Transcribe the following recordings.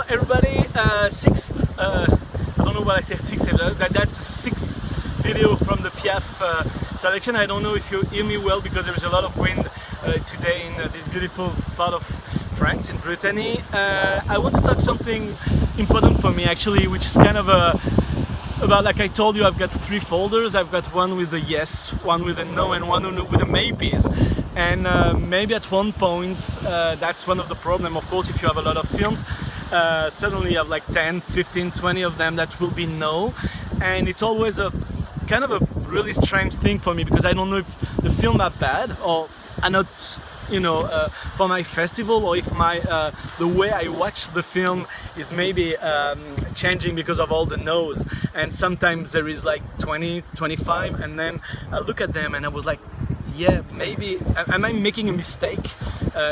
everybody, sixth, I don't know what I said, sixth, that's the sixth video from the PIAFF selection. I don't know if you hear me well because there's a lot of wind today in this beautiful part of France, in Brittany. I want to talk something important for me actually, which is kind of about, like I told you, I've got three folders. I've got one with a yes, one with a no, and one with a maybes. And maybe at one point, that's one of the problems. Of course, if you have a lot of films, suddenly you have like 10, 15, 20 of them that will be no. And it's always a kind of a really strange thing for me because I don't know if the film are bad or are not, you know, for my festival, or if my the way I watch the film is maybe changing because of all the no's. And sometimes there is like 20, 25, and then I look at them and I was like, yeah, maybe am I making a mistake?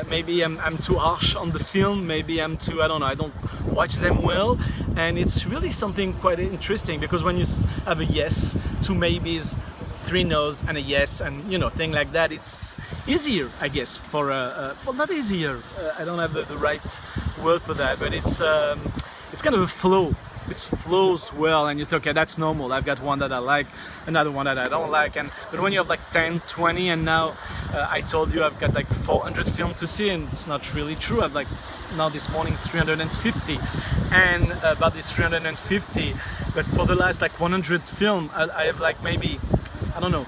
Maybe I'm too harsh on the film. Maybe I'm too, I don't know, I don't watch them well. And it's really something quite interesting because when you have a yes, two maybes, three no's and a yes, and you know, thing like that, it's easier, I guess, for well, not easier, I don't have the right word for that, but it's kind of a flow. This flows well, and you say, okay, that's normal. I've got one that I like, another one that I don't like. But when you have like 10, 20, and now I told you I've got like 400 films to see, and it's not really true. I've like now this morning 350, and about this 350, but for the last like 100 film, I have like maybe, I don't know,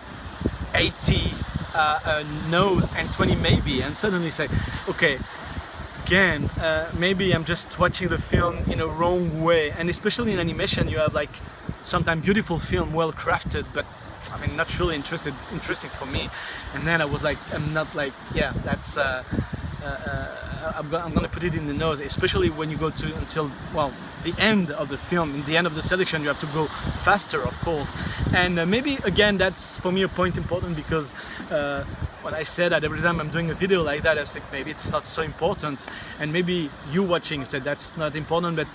80 no's and 20 maybe, and suddenly say, okay, again, maybe I'm just watching the film in a wrong way. And especially in animation, you have like sometimes beautiful film, well crafted, but I mean not really interesting for me. And then I was like, I'm not like, yeah, that's I'm gonna put it in the nose, especially when you go to until, well, the end of the film. In the end of the selection, you have to go faster, of course. And maybe again, that's for me a point important because when I said that every time I'm doing a video like that, I was like, maybe it's not so important. And maybe you watching said that's not important, but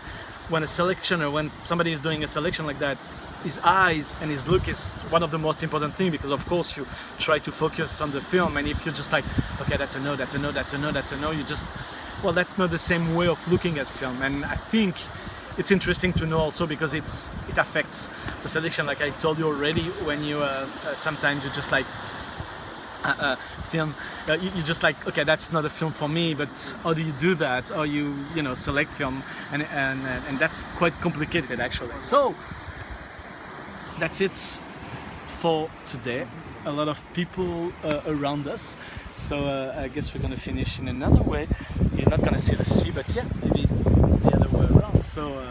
when a selection, or when somebody is doing a selection like that, his eyes and his look is one of the most important things, because of course you try to focus on the film, and if you're just like, okay, that's a no, that's a no, that's a no, that's a no, you just, well, that's not the same way of looking at film. And I think it's interesting to know also because it affects the selection, like I told you already, when you sometimes you just like film, you just like, okay, that's not a film for me. But how do you do that? Or you know, select film, and that's quite complicated actually. So that's it for today. A lot of people around us, so I guess we're gonna finish in another way. You're not gonna see the sea, but yeah, maybe the other way around. So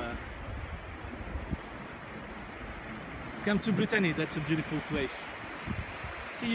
come to Brittany, that's a beautiful place.